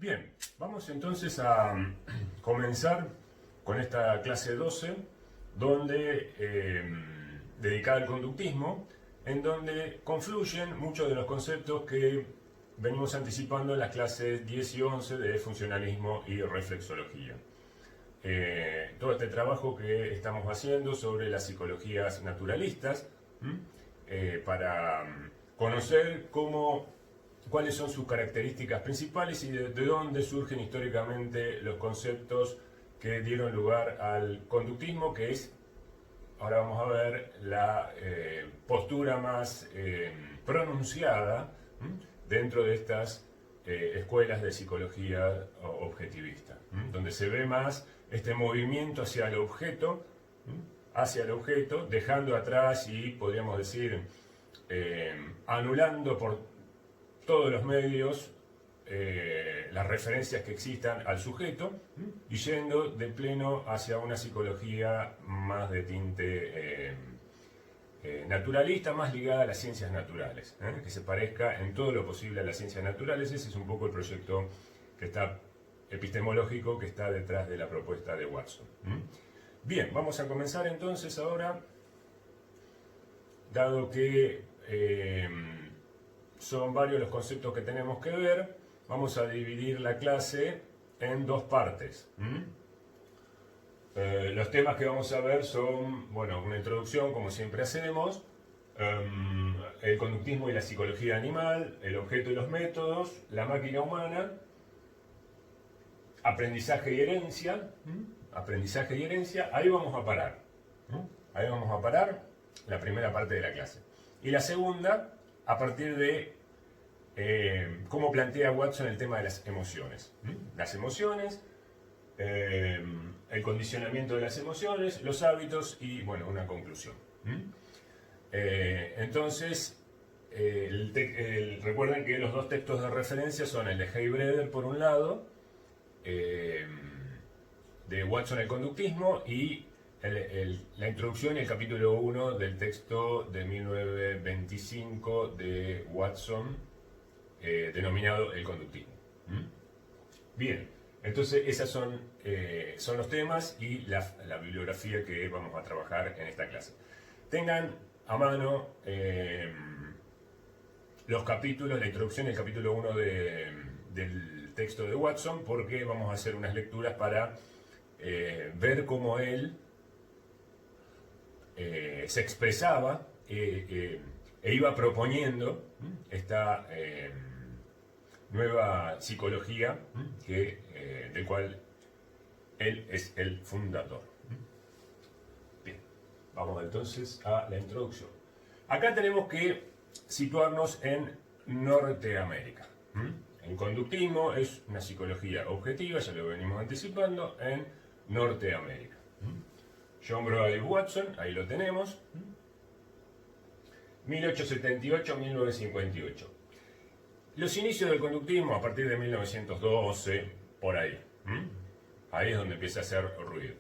Bien, vamos entonces a comenzar con esta clase 12, dedicada al conductismo, en donde confluyen muchos de los conceptos que venimos anticipando en las clases 10 y 11 de funcionalismo y reflexología. Todo este trabajo que estamos haciendo sobre las psicologías naturalistas, para conocer cuáles son sus características principales y de dónde surgen históricamente los conceptos que dieron lugar al conductismo, que es, ahora vamos a ver, la postura más pronunciada dentro de estas escuelas de psicología objetivista, donde se ve más este movimiento hacia el objeto, dejando atrás y, podríamos decir, anulando por todos los medios las referencias que existan al sujeto y yendo de pleno hacia una psicología más de tinte naturalista, más ligada a las ciencias naturales, que se parezca en todo lo posible a las ciencias naturales. Ese es un poco el proyecto epistemológico que está detrás de la propuesta de Watson. Bien, vamos a comenzar entonces ahora, dado que son varios los conceptos que tenemos que ver. Vamos a dividir la clase en dos partes. Los temas que vamos a ver son, bueno, una introducción, como siempre hacemos, el conductismo y la psicología animal, el objeto y los métodos, la máquina humana, aprendizaje y herencia. Ahí vamos a parar. Ahí vamos a parar la primera parte de la clase. Y la segunda, a partir de cómo plantea Watson el tema de las emociones. Las emociones, el condicionamiento de las emociones, los hábitos y, bueno, una conclusión. Entonces, recuerden que los dos textos de referencia son el de Heybreeder, por un lado, de Watson el conductismo, y la introducción y el capítulo 1 del texto de 1925 de Watson, denominado el conductismo. Bien, entonces esos son los temas y la bibliografía que vamos a trabajar en esta clase. Tengan a mano los capítulos, la introducción y el capítulo 1 del texto de Watson, porque vamos a hacer unas lecturas para ver cómo él se expresaba e iba proponiendo esta nueva psicología del cual él es el fundador. Bien, vamos entonces a la introducción. Acá tenemos que situarnos en Norteamérica. El conductismo es una psicología objetiva, ya lo venimos anticipando, en Norteamérica. John Broderick Watson, ahí lo tenemos, 1878-1958. Los inicios del conductismo a partir de 1912, por ahí. Ahí es donde empieza a hacer ruido.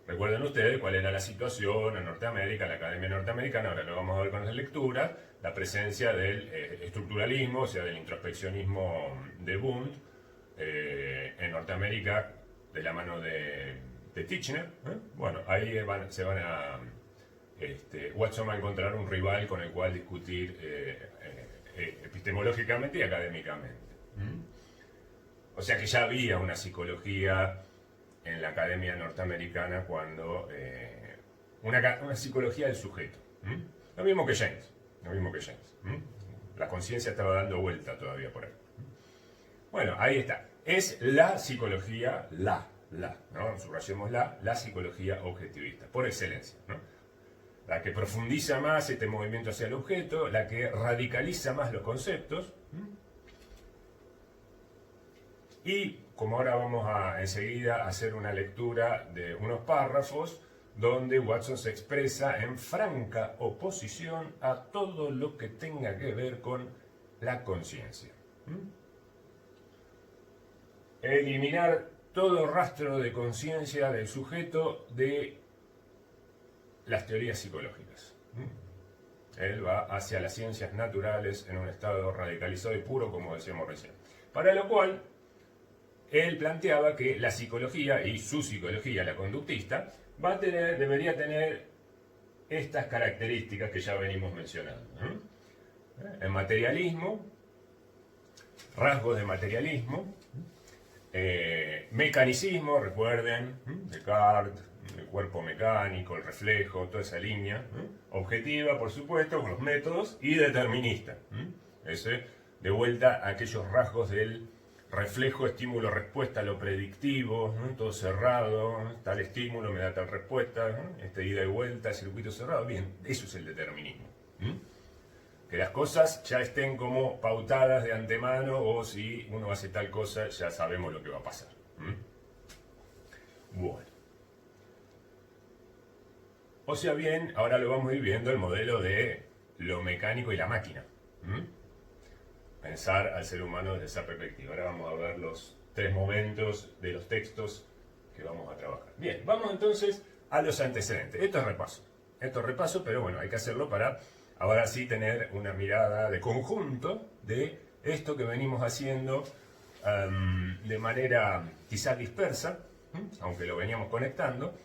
Recuerden ustedes cuál era la situación en Norteamérica, en la Academia Norteamericana, ahora lo vamos a ver con las lecturas, la presencia del estructuralismo, o sea, del introspeccionismo de Wundt, en Norteamérica, de la mano de Titchener. Bueno, ahí Watson va a encontrar un rival con el cual discutir epistemológicamente y académicamente. O sea que ya había una psicología en la Academia Norteamericana cuando una psicología del sujeto. Lo mismo que James. La conciencia estaba dando vuelta todavía por ahí. Bueno, ahí está. Es la psicología, ¿no? Subrayemos la psicología objetivista, por excelencia, ¿no? La que profundiza más este movimiento hacia el objeto, la que radicaliza más los conceptos. Y como ahora vamos a enseguida hacer una lectura de unos párrafos donde Watson se expresa en franca oposición a todo lo que tenga que ver con la conciencia. Eliminar todo rastro de conciencia del sujeto de las teorías psicológicas. Él va hacia las ciencias naturales en un estado radicalizado y puro, como decíamos recién. Para lo cual él planteaba que la psicología y su psicología, la conductista, debería tener estas características que ya venimos mencionando. El materialismo, rasgos de materialismo, mecanicismo, recuerden, Descartes, el cuerpo mecánico, el reflejo, toda esa línea, objetiva, por supuesto, con los métodos, y determinista. Ese, de vuelta a aquellos rasgos del reflejo, estímulo, respuesta, lo predictivo, todo cerrado, tal estímulo me da tal respuesta, ida y vuelta, circuito cerrado, bien, eso es el determinismo. Que las cosas ya estén como pautadas de antemano, o si uno hace tal cosa ya sabemos lo que va a pasar. Bueno. O sea bien, ahora lo vamos a ir viendo el modelo de lo mecánico y la máquina. Pensar al ser humano desde esa perspectiva. Ahora vamos a ver los 3 momentos de los textos que vamos a trabajar. Bien, vamos entonces a los antecedentes. Esto es repaso, pero bueno, hay que hacerlo para ahora sí tener una mirada de conjunto de esto que venimos haciendo de manera quizás dispersa, aunque lo veníamos conectando,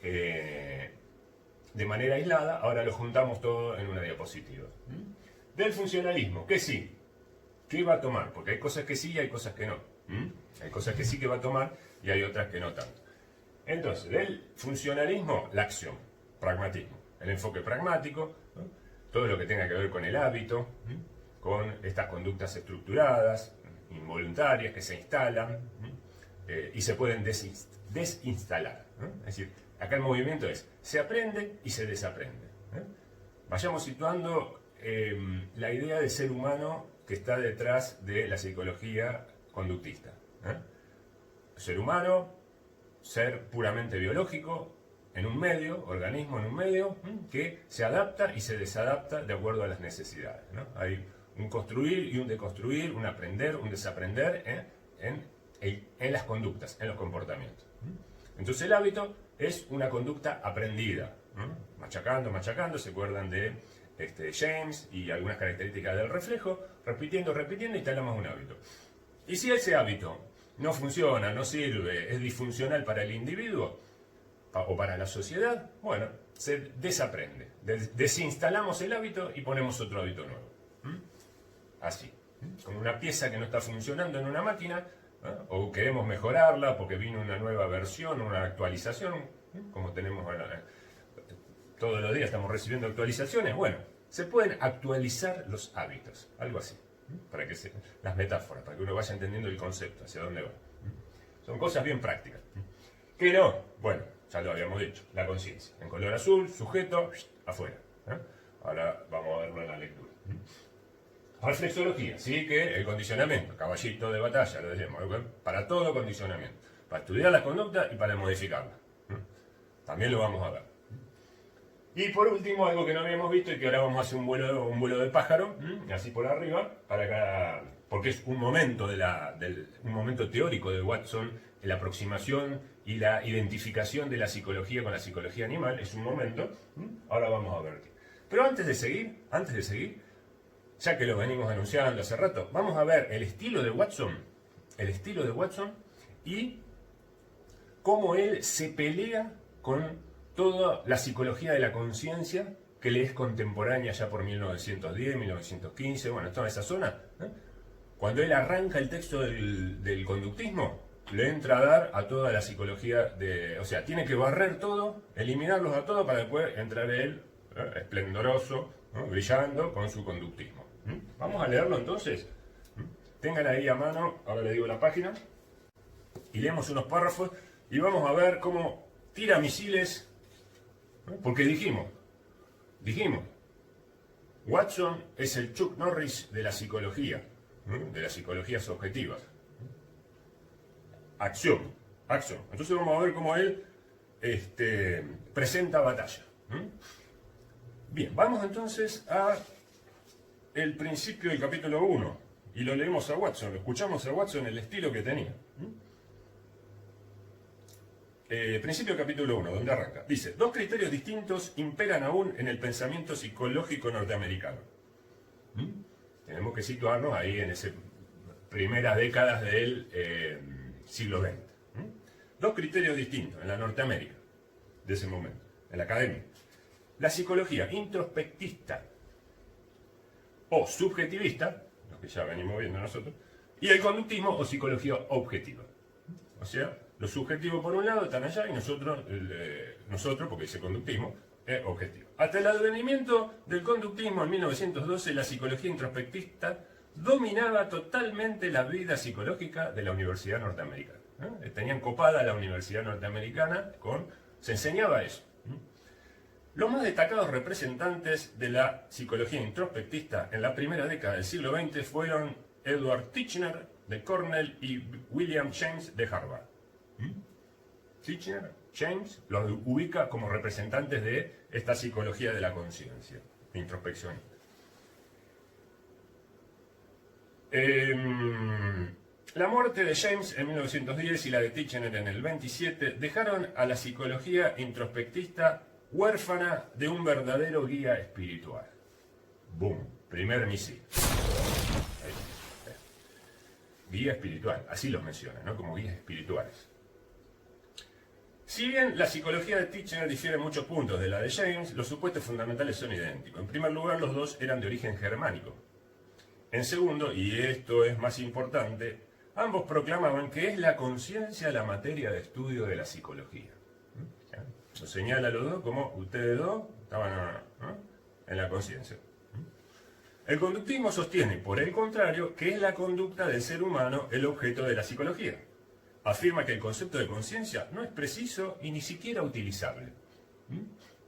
de manera aislada. Ahora lo juntamos todo en una diapositiva. Del funcionalismo, que sí, ¿qué va a tomar? Porque hay cosas que sí y hay cosas que no. Hay cosas que sí que va a tomar y hay otras que no tanto. Entonces, del funcionalismo, la acción, pragmatismo, el enfoque pragmático, todo lo que tenga que ver con el hábito, con estas conductas estructuradas, involuntarias, que se instalan y se pueden desinstalar. Es decir, acá el movimiento es, se aprende y se desaprende. Vayamos situando la idea de ser humano que está detrás de la psicología conductista. Ser humano, ser puramente biológico, en un medio, organismo en un medio, que se adapta y se desadapta de acuerdo a las necesidades. Hay un construir y un deconstruir, un aprender, un desaprender en las conductas, en los comportamientos. Entonces el hábito es una conducta aprendida, machacando, machacando, se acuerdan de James y algunas características del reflejo, repitiendo, repitiendo, y instalamos un hábito. Y si ese hábito no funciona, no sirve, es disfuncional para el individuo o para la sociedad, bueno, se desaprende. Desinstalamos el hábito y ponemos otro hábito nuevo. Así. Como una pieza que no está funcionando en una máquina, o queremos mejorarla porque vino una nueva versión, una actualización, como tenemos todos los días estamos recibiendo actualizaciones. Bueno, se pueden actualizar los hábitos, algo así, para que las metáforas, para que uno vaya entendiendo el concepto, hacia dónde va. Son cosas bien prácticas. ¿Qué no? Bueno, ya lo habíamos dicho, la conciencia. En color azul, sujeto, afuera. Ahora vamos a verlo en la lectura. Reflexología, sí, que el condicionamiento, caballito de batalla, lo decimos, para todo condicionamiento, para estudiar la conducta y para modificarla. También lo vamos a ver. Y por último, algo que no habíamos visto y que ahora vamos a hacer un vuelo de pájaro, así por arriba, porque es un momento, un momento teórico de Watson, en la aproximación y la identificación de la psicología con la psicología animal, es un momento, ahora vamos a ver. Pero antes de seguir, ya que lo venimos anunciando hace rato, vamos a ver el estilo de Watson y cómo él se pelea con toda la psicología de la conciencia que le es contemporánea ya por 1910, 1915, bueno, toda esa zona. Cuando él arranca el texto del conductismo, le entra a dar a toda la psicología o sea, tiene que barrer todo, eliminarlos a todos para después entrar él, esplendoroso, brillando con su conductismo. Vamos a leerlo entonces. Tengan ahí a mano, ahora le digo la página, y leemos unos párrafos y vamos a ver cómo tira misiles, porque dijimos, Watson es el Chuck Norris de las psicologías objetivas. Acción. Entonces vamos a ver cómo él presenta batalla. Bien, vamos entonces a el principio del capítulo 1 y lo leemos a Watson, lo escuchamos a Watson, el estilo que tenía. Principio del capítulo 1, donde arranca. Dice, 2 criterios distintos imperan aún en el pensamiento psicológico norteamericano. Tenemos que situarnos ahí en esas primeras décadas del siglo XX. Dos criterios distintos en la Norteamérica de ese momento, en la academia. La psicología introspectista o subjetivista, lo que ya venimos viendo nosotros, y el conductismo o psicología objetiva. O sea, lo subjetivo por un lado están allá y nosotros, porque dice conductismo, es objetivo. Hasta el advenimiento del conductismo en 1912, la psicología introspectista dominaba totalmente la vida psicológica de la universidad norteamericana. Tenían copada la universidad norteamericana se enseñaba eso. Los más destacados representantes de la psicología introspectista en la primera década del siglo XX fueron Edward Titchener de Cornell y William James de Harvard. Titchener, James, los ubica como representantes de esta psicología de la conciencia, introspeccionista. La muerte de James en 1910 y la de Titchener en el 27 dejaron a la psicología introspectista huérfana de un verdadero guía espiritual. Boom, primer misil. Guía espiritual, así los menciona, ¿no? Como guías espirituales. Si bien la psicología de Titchener difiere en muchos puntos de la de James, los supuestos fundamentales son idénticos. En primer lugar, los dos eran de origen germánico. En segundo, y esto es más importante, ambos proclamaban que es la conciencia la materia de estudio de la psicología. Lo señala a los dos como ustedes dos estaban en la conciencia. El conductismo sostiene, por el contrario, que es la conducta del ser humano el objeto de la psicología. Afirma que el concepto de conciencia no es preciso y ni siquiera utilizable.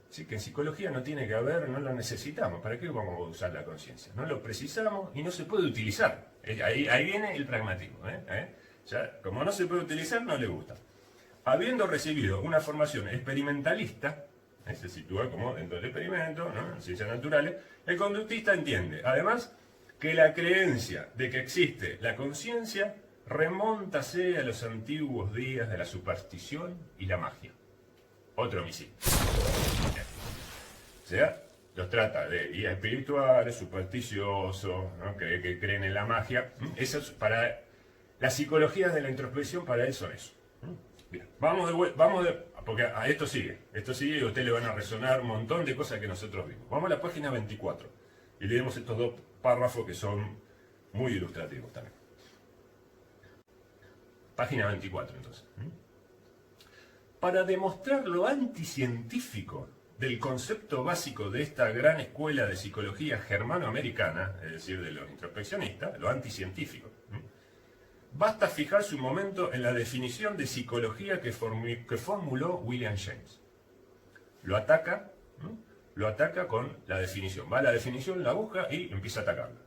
Así que en psicología no tiene que haber, no lo necesitamos. ¿Para qué vamos a usar la conciencia? No lo precisamos y no se puede utilizar. Ahí viene el pragmatismo. Ya, como no se puede utilizar, no le gusta. Habiendo recibido una formación experimentalista, se sitúa como dentro del experimento, ¿no? En ciencias naturales, el conductista entiende, además, que la creencia de que existe la conciencia remóntase a los antiguos días de la superstición y la magia. Otro misil. O sea, los trata de guías espirituales, supersticiosos, ¿no? que creen en la magia. Eso es para la psicología de la introspección, para él son eso. Bien, porque a esto sigue y a usted le van a resonar un montón de cosas que nosotros vimos. Vamos a la página 24 y leemos estos dos párrafos que son muy ilustrativos también. Página 24 entonces. Para demostrar lo anticientífico del concepto básico de esta gran escuela de psicología germanoamericana, es decir, de los introspeccionistas, lo anticientífico, basta fijarse un momento en la definición de psicología que formuló William James. Lo ataca con la definición. Va a la definición, la busca y empieza a atacarla.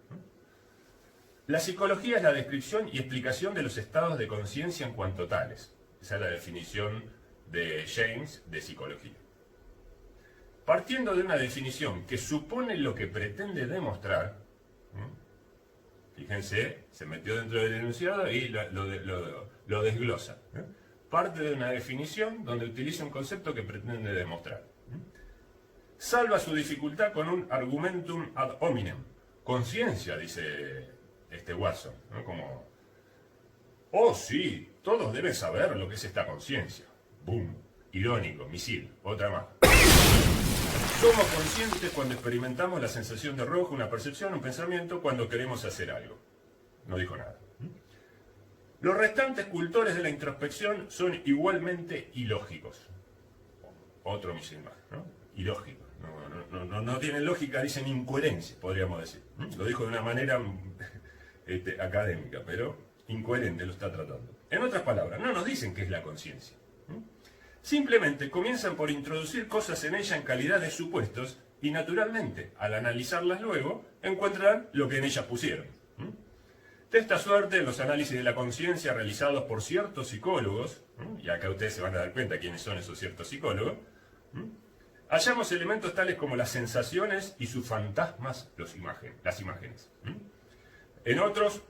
La psicología es la descripción y explicación de los estados de conciencia en cuanto tales. Esa es la definición de James de psicología. Partiendo de una definición que supone lo que pretende demostrar, fíjense, se metió dentro del enunciado y lo desglosa. Parte de una definición donde utiliza un concepto que pretende demostrar. Salva su dificultad con un argumentum ad hominem. Conciencia, dice Watson, ¿no? Como, oh sí, todos deben saber lo que es esta conciencia. Boom, irónico, misil, otra más. Somos conscientes cuando experimentamos la sensación de rojo, una percepción, un pensamiento, cuando queremos hacer algo. No dijo nada. Los restantes cultores de la introspección son igualmente ilógicos. Otro misil más, ¿no? Ilógicos. No tienen lógica, dicen incoherencia, podríamos decir. Lo dijo de una manera académica, pero incoherente lo está tratando. En otras palabras, no nos dicen qué es la conciencia. Simplemente comienzan por introducir cosas en ella en calidad de supuestos y naturalmente, al analizarlas luego, encuentran lo que en ellas pusieron. De esta suerte, los análisis de la conciencia realizados por ciertos psicólogos, y acá ustedes se van a dar cuenta quiénes son esos ciertos psicólogos, hallamos elementos tales como las sensaciones y sus fantasmas, las imágenes. En otros,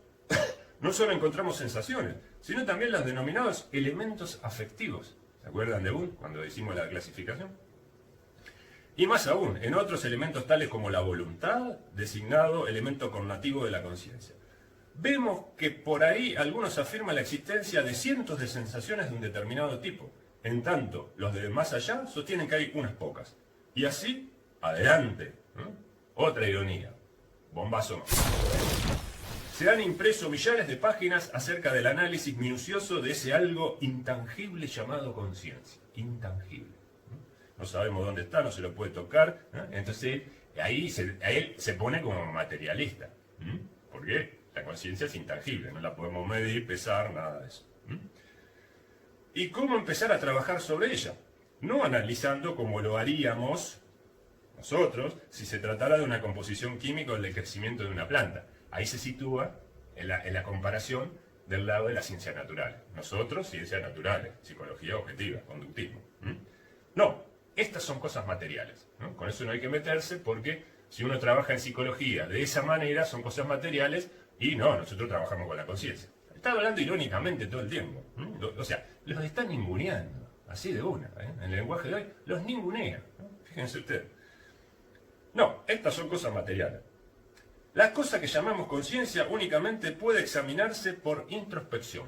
no solo encontramos sensaciones, sino también los denominados elementos afectivos. ¿Se acuerdan de Boone cuando hicimos la clasificación? Y más aún, en otros elementos tales como la voluntad, designado elemento connativo de la conciencia. vemos que por ahí algunos afirman la existencia de cientos de sensaciones de un determinado tipo. En tanto, los de más allá sostienen que hay unas pocas. Y así, adelante. Otra ironía. Bombazo más. Se han impreso millares de páginas acerca del análisis minucioso de ese algo intangible llamado conciencia. Intangible. No sabemos dónde está, no se lo puede tocar. Entonces, ahí él se pone como materialista. Porque la conciencia es intangible, no la podemos medir, pesar, nada de eso. ¿Y cómo empezar a trabajar sobre ella? No analizando como lo haríamos nosotros si se tratara de una composición química o del crecimiento de una planta. Ahí se sitúa en la comparación del lado de las ciencias naturales. Nosotros, ciencias naturales, psicología objetiva, conductismo. No, estas son cosas materiales. Con eso no hay que meterse porque si uno trabaja en psicología de esa manera son cosas materiales y no, nosotros trabajamos con la conciencia. Está hablando irónicamente todo el tiempo. O sea, los está ninguneando, así de una. En el lenguaje de hoy, los ningunea. Fíjense ustedes. No, estas son cosas materiales. La cosa que llamamos conciencia únicamente puede examinarse por introspección.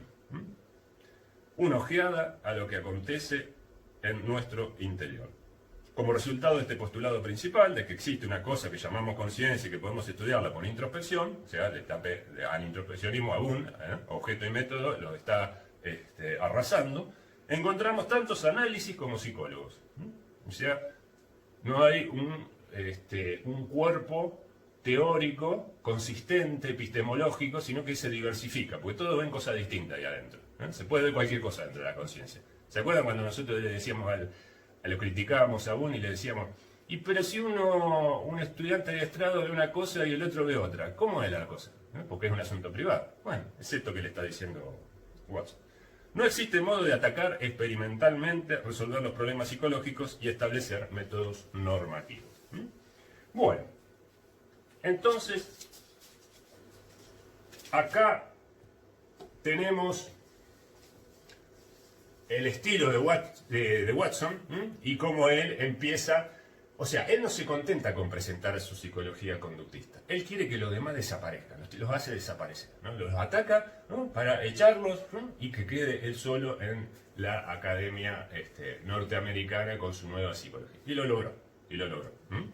Una ojeada a lo que acontece en nuestro interior. Como resultado de este postulado principal, de que existe una cosa que llamamos conciencia y que podemos estudiarla por introspección, o sea, al introspeccionismo aún, objeto y método, lo está arrasando, encontramos tantos análisis como psicólogos. O sea, no hay un cuerpo teórico, consistente, epistemológico, sino que se diversifica, porque todos ven cosas distintas ahí adentro. Se puede ver cualquier cosa dentro de la conciencia. ¿Se acuerdan cuando nosotros le decíamos lo criticábamos a uno y le decíamos, pero si un estudiante adiestrado ve una cosa y el otro ve otra, ¿cómo es la cosa? Porque es un asunto privado. Bueno, es esto que le está diciendo Watson. No existe modo de atacar experimentalmente, resolver los problemas psicológicos y establecer métodos normativos. Bueno, entonces, acá tenemos el estilo de Watson y cómo él empieza, o sea, él no se contenta con presentar su psicología conductista, él quiere que los demás desaparezcan, los hace desaparecer, los ataca para echarlos y que quede él solo en la academia norteamericana con su nueva psicología. Y lo logró.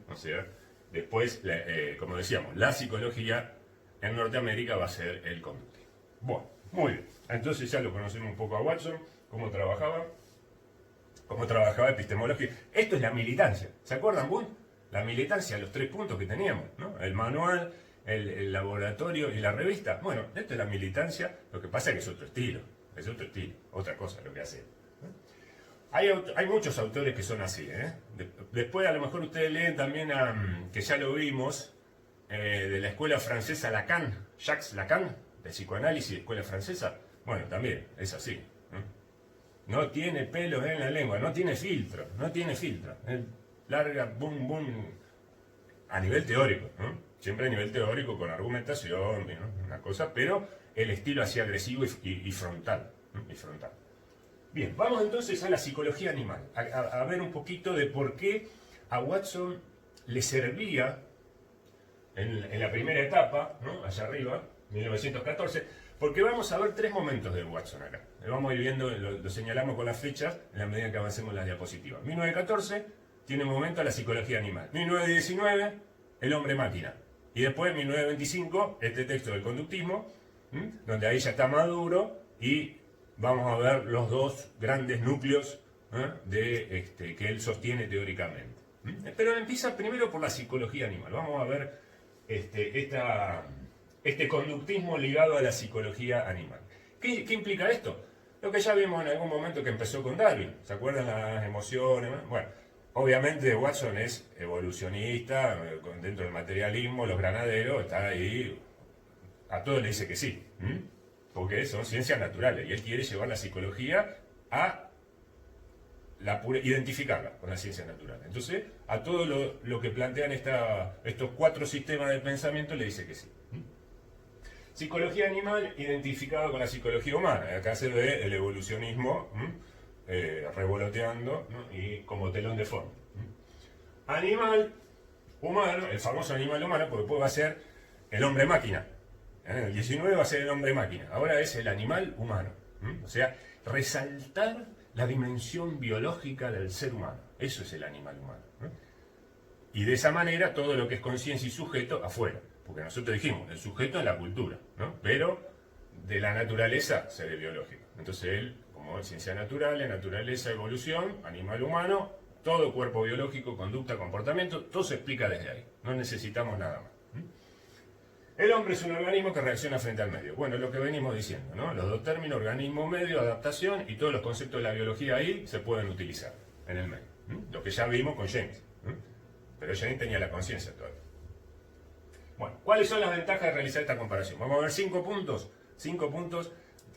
O sea, después, como decíamos, la psicología en Norteamérica va a ser el conductismo. Bueno, muy bien, entonces ya lo conocemos un poco a Watson. Cómo trabajaba epistemología. Esto es la militancia. ¿Se acuerdan, Wundt? La militancia, los 3 puntos que teníamos, ¿no? El manual, el laboratorio y la revista. Bueno, esto es la militancia, lo que pasa es que es otro estilo, otra cosa lo que hace. Hay muchos autores que son así, Después a lo mejor ustedes leen también, que ya lo vimos, de la escuela francesa Lacan, Jacques Lacan, de psicoanálisis, escuela francesa. Bueno, también es así. No tiene pelos en la lengua, no tiene filtro. Larga, boom, a nivel teórico, siempre a nivel teórico, con argumentación, una cosa, pero el estilo así agresivo y frontal. Bien, vamos entonces a la psicología animal, a ver un poquito de por qué a Watson le servía en la primera etapa, allá arriba, 1914, porque vamos a ver 3 momentos de Watson acá. Lo vamos a ir viendo, lo señalamos con las fechas en la medida que avancemos en las diapositivas. 1914 tiene un momento a la psicología animal. 1919, el hombre máquina. Y después, 1925, este texto del conductismo, donde ahí ya está maduro y vamos a ver los 2 grandes núcleos que él sostiene teóricamente. Pero empieza primero por la psicología animal. Vamos a ver este conductismo ligado a la psicología animal. ¿Qué implica esto? Lo que ya vimos en algún momento que empezó con Darwin. ¿Se acuerdan las emociones? Bueno, obviamente Watson es evolucionista, dentro del materialismo, los granaderos, está ahí, a todos le dice que sí, porque son ciencias naturales y él quiere llevar la psicología a identificarla con las ciencias naturales. Entonces, a todo lo que plantean estos 4 sistemas de pensamiento le dice que sí. Psicología animal identificada con la psicología humana. Acá se ve el evolucionismo revoloteando, y como telón de fondo. Animal humano, el famoso animal humano, porque después va a ser el hombre máquina. En el 19 va a ser el hombre máquina, ahora es el animal humano. O sea, resaltar la dimensión biológica del ser humano, eso es el animal humano. Y de esa manera todo lo que es conciencia y sujeto afuera, porque nosotros dijimos, el sujeto es la cultura, ¿no? Pero de la naturaleza se ve biológico. Entonces él, como es ciencia natural, naturaleza, evolución, animal humano, todo cuerpo biológico, conducta, comportamiento, todo se explica desde ahí, no necesitamos nada más. El hombre es un organismo que reacciona frente al medio. Bueno, es lo que venimos diciendo, ¿no? Los dos términos, organismo, medio, adaptación, y todos los conceptos de la biología ahí se pueden utilizar en el medio. Lo que ya vimos con James. Pero James tenía la conciencia todavía. Bueno, ¿cuáles son las ventajas de realizar esta comparación? Vamos a ver 5 puntos. 5 puntos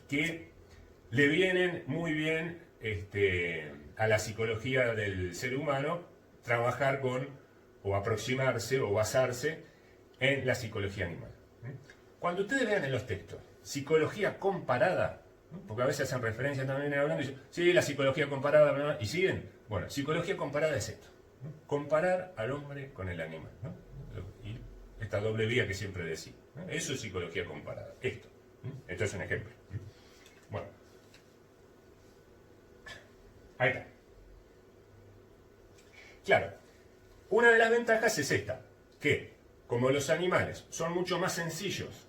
que le vienen muy bien a la psicología del ser humano trabajar con, o aproximarse, o basarse en la psicología animal. Cuando ustedes vean en los textos psicología comparada, porque a veces hacen referencia también hablando y dicen, sí, la psicología comparada, y siguen. Bueno, psicología comparada es esto, comparar al hombre con el animal, ¿no? Y esta doble vía que siempre decía, ¿no? Eso es psicología comparada, esto. Esto es un ejemplo. Bueno, ahí está. Claro, una de las ventajas es esta, que como los animales son mucho más sencillos,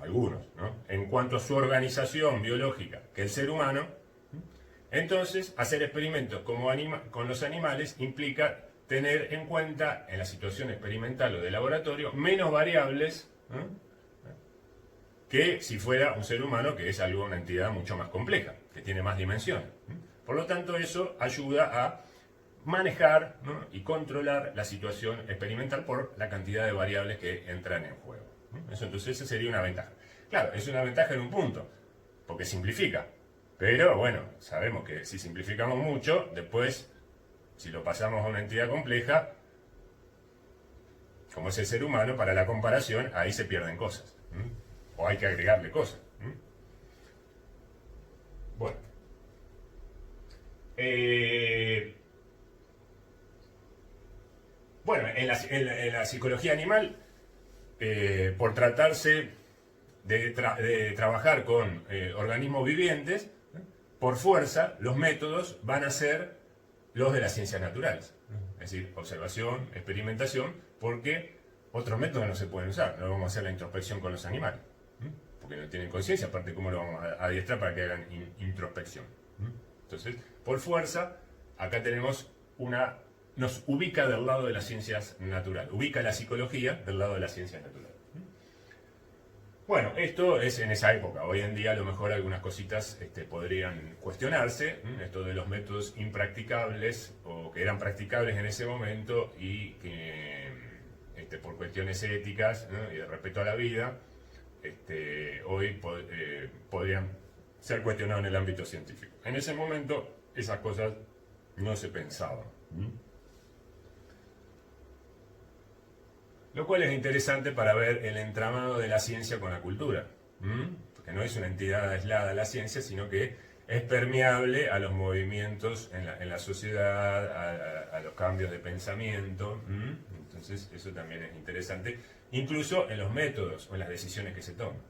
algunos, ¿no?, en cuanto a su organización biológica que el ser humano, entonces hacer experimentos con los animales implica tener en cuenta en la situación experimental o de laboratorio menos variables, ¿no?, que si fuera un ser humano, que es algo, una entidad mucho más compleja, que tiene más dimensiones. Por lo tanto, eso ayuda a manejar, ¿no?, y controlar la situación experimental por la cantidad de variables que entran en juego. Eso, entonces, esa sería una ventaja. Claro, es una ventaja en un punto, porque simplifica. Pero bueno, sabemos que si simplificamos mucho, después, si lo pasamos a una entidad compleja, como es el ser humano, para la comparación, ahí se pierden cosas. O hay que agregarle cosas. Bueno. Bueno, en la psicología animal, por tratarse de trabajar con organismos vivientes, por fuerza, los métodos van a ser los de las ciencias naturales. Es decir, observación, experimentación, porque otros métodos no se pueden usar. No vamos a hacer la introspección con los animales, porque no tienen conciencia, aparte cómo lo vamos a adiestrar para que hagan introspección. Entonces, por fuerza, acá tenemos nos ubica del lado de las ciencias naturales, ubica la psicología del lado de las ciencias naturales. Bueno, esto es en esa época. Hoy en día a lo mejor algunas cositas podrían cuestionarse, esto de los métodos impracticables o que eran practicables en ese momento y que por cuestiones éticas, ¿no?, y de respeto a la vida, hoy podrían ser cuestionados en el ámbito científico. En ese momento esas cosas no se pensaban. Lo cual es interesante para ver el entramado de la ciencia con la cultura. Porque no es una entidad aislada la ciencia, sino que es permeable a los movimientos en la sociedad, a los cambios de pensamiento. Entonces eso también es interesante, incluso en los métodos o en las decisiones que se toman.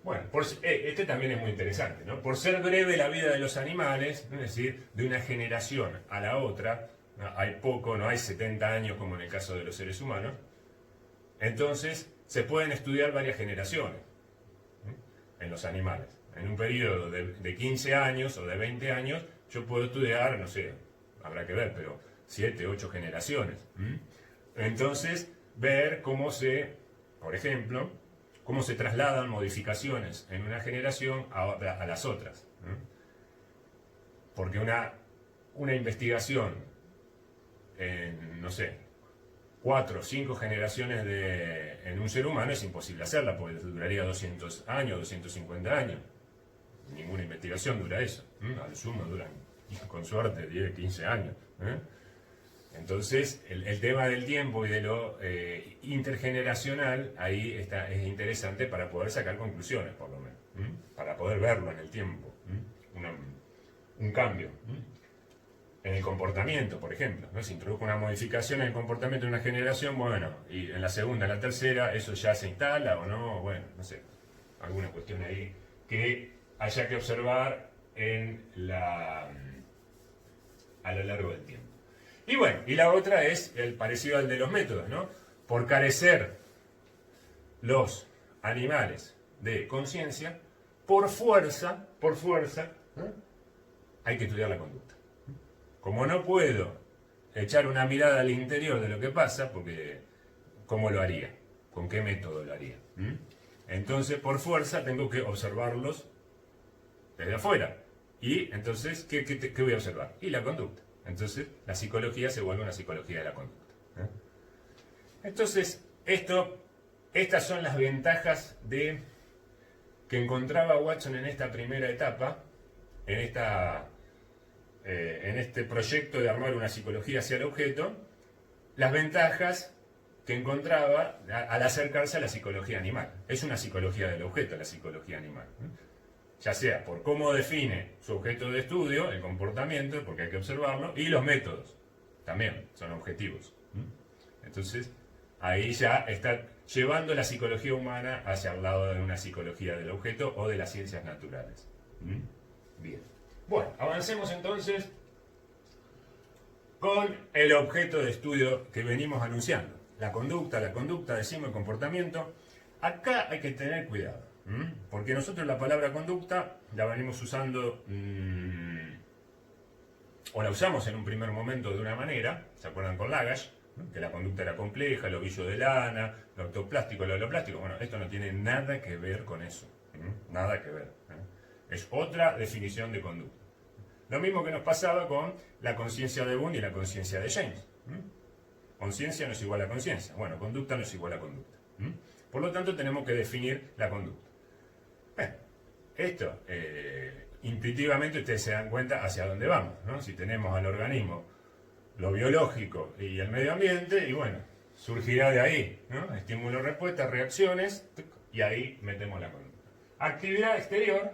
Bueno, este también es muy interesante, ¿no? Por ser breve la vida de los animales, es decir, de una generación a la otra, hay poco, no hay 70 años como en el caso de los seres humanos, entonces se pueden estudiar varias generaciones en los animales. En un periodo de 15 años o de 20 años, yo puedo estudiar, no sé, habrá que ver, pero 7, 8 generaciones. Entonces, ver cómo por ejemplo, cómo se trasladan modificaciones en una generación a las otras. Porque una investigación en, no sé, 4 o 5 generaciones en un ser humano es imposible hacerla, porque duraría 200 años, 250 años. Ninguna investigación dura eso. Al sumo duran, con suerte, 10, 15 años. Entonces, el tema del tiempo y de lo intergeneracional, ahí es interesante para poder sacar conclusiones, por lo menos. Para poder verlo en el tiempo. Un cambio. En el comportamiento, por ejemplo, ¿no? Si introdujo una modificación en el comportamiento de una generación, bueno, y en la segunda, en la tercera, eso ya se instala o no, bueno, no sé, alguna cuestión ahí que haya que observar a lo largo del tiempo. Y bueno, y la otra es el parecido al de los métodos, ¿no? Por carecer los animales de conciencia, por fuerza, ¿no? Hay que estudiar la conducta. Como no puedo echar una mirada al interior de lo que pasa, porque ¿cómo lo haría? ¿Con qué método lo haría? Entonces, por fuerza, tengo que observarlos desde afuera. Y entonces, ¿qué voy a observar? Y la conducta. Entonces, la psicología se vuelve una psicología de la conducta. Entonces, estas son las ventajas que encontraba Watson en esta primera etapa, en este proyecto de armar una psicología hacia el objeto, las ventajas que encontraba al acercarse a la psicología animal. Es una psicología del objeto, la psicología animal. Ya sea por cómo define su objeto de estudio, el comportamiento, porque hay que observarlo, y los métodos, también son objetivos. Entonces, ahí ya está llevando la psicología humana hacia el lado de una psicología del objeto o de las ciencias naturales. Bien. Bueno, avancemos entonces con el objeto de estudio que venimos anunciando. La conducta, decimos el comportamiento. Acá hay que tener cuidado, porque nosotros la palabra conducta la venimos usando, o la usamos en un primer momento de una manera, ¿se acuerdan con Lagash? Que la conducta era compleja, el ovillo de lana, lo autoplástico, lo holoplástico. Bueno, esto no tiene nada que ver con eso, nada que ver. Es otra definición de conducta. Lo mismo que nos pasaba con la conciencia de Boone y la conciencia de James. Conciencia no es igual a conciencia. Bueno, conducta no es igual a conducta. Por lo tanto, tenemos que definir la conducta. Bueno, esto, intuitivamente ustedes se dan cuenta hacia dónde vamos, ¿no? Si tenemos al organismo, lo biológico y el medio ambiente, y bueno, surgirá de ahí, ¿no? Estímulo, respuesta, reacciones, y ahí metemos la conducta. Actividad exterior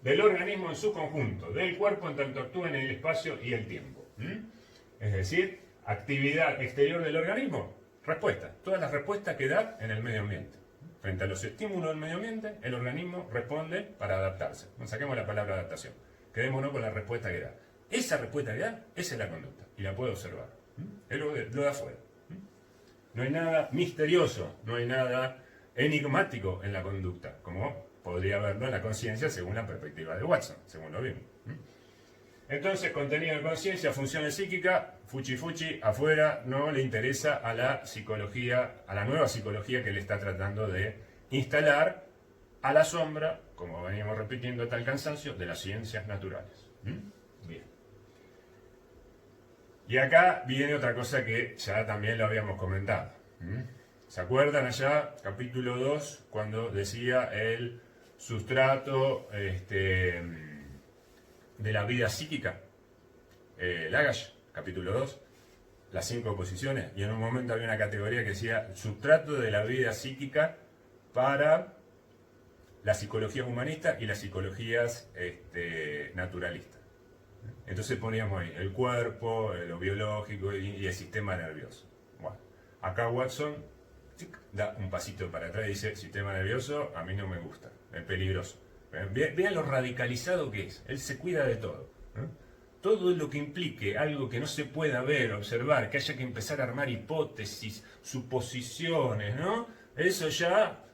del organismo en su conjunto, del cuerpo en tanto actúa en el espacio y el tiempo. Es decir, actividad exterior del organismo, respuesta. Todas las respuestas que da en el medio ambiente. Frente a los estímulos del medio ambiente, el organismo responde para adaptarse. Saquemos la palabra adaptación. Quedémonos con la respuesta que da. Esa respuesta que da, esa es la conducta. Y la puedo observar. Es lo de afuera. No hay nada misterioso, no hay nada enigmático en la conducta, como podría verlo en la conciencia según la perspectiva de Watson, según lo vimos. Entonces, contenido de conciencia, funciones psíquicas, fuchi, afuera no le interesa a la psicología, a la nueva psicología que le está tratando de instalar a la sombra, como venimos repitiendo hasta el cansancio, de las ciencias naturales. Bien. Y acá viene otra cosa que ya también lo habíamos comentado. ¿Se acuerdan allá, capítulo 2, cuando decía el sustrato de la vida psíquica? Lagash, capítulo 2, las 5 posiciones, y en un momento había una categoría que decía sustrato de la vida psíquica para la psicología humanista y las psicologías naturalistas. Entonces poníamos ahí el cuerpo, lo biológico y el sistema nervioso. Bueno, acá Watson da un pasito para atrás y dice, sistema nervioso a mí no me gusta, es peligroso. Vean lo radicalizado que es, él se cuida de todo. Todo lo que implique algo que no se pueda ver, observar, que haya que empezar a armar hipótesis, suposiciones, ¿no? Eso ya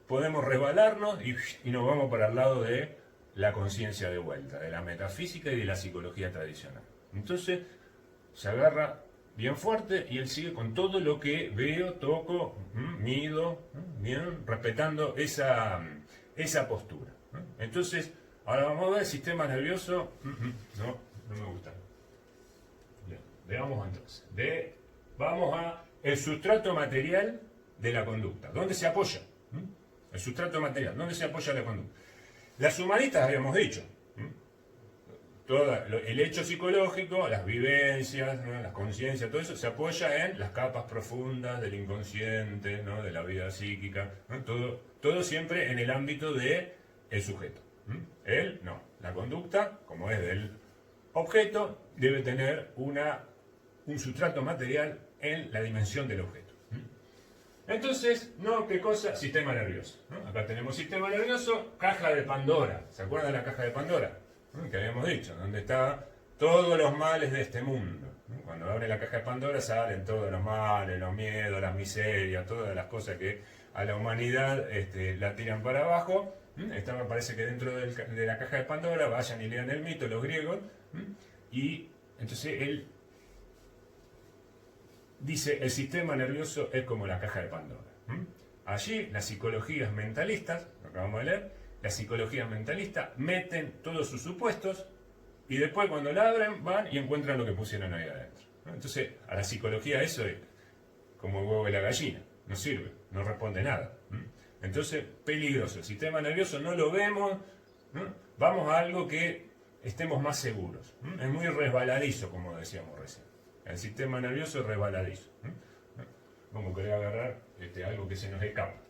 podemos resbalarnos y nos vamos para el lado de la conciencia de vuelta, de la metafísica y de la psicología tradicional. Entonces, se agarra bien fuerte y él sigue con todo lo que veo, toco, mido, bien, respetando esa postura. Entonces, ahora vamos a ver el sistema nervioso. No me gusta. Bien, veamos entonces. Vamos a el sustrato material de la conducta. ¿Dónde se apoya? El sustrato material. ¿Dónde se apoya la conducta? Las humanistas habíamos dicho. El hecho psicológico, las vivencias, ¿no? Las conciencias, todo eso se apoya en las capas profundas del inconsciente, ¿no? De la vida psíquica, ¿no? Todo siempre en el ámbito del sujeto. Él no. La conducta, como es del objeto debe tener un sustrato material en la dimensión del objeto. Entonces, ¿no? ¿Qué cosa? Sistema nervioso, ¿no? Acá tenemos sistema nervioso, caja de Pandora. ¿Se acuerdan de la caja de Pandora? ¿No? Que habíamos dicho, donde están todos los males de este mundo. ¿No? Cuando abre la caja de Pandora salen todos los males, los miedos, las miserias, todas las cosas que a la humanidad la tiran para abajo. Esta me parece que dentro de la caja de Pandora, vayan y lean el mito, los griegos, y entonces él dice, el sistema nervioso es como la caja de Pandora. Allí las psicologías mentalistas, lo acabamos de leer, las psicologías mentalistas meten todos sus supuestos y después cuando la abren van y encuentran lo que pusieron ahí adentro. Entonces a la psicología eso es como el huevo de la gallina, no sirve, no responde nada. Entonces, peligroso. El sistema nervioso no lo vemos, ¿no? Vamos a algo que estemos más seguros. Es muy resbaladizo, como decíamos recién. El sistema nervioso es resbaladizo. Como querer agarrar algo que se nos escapa.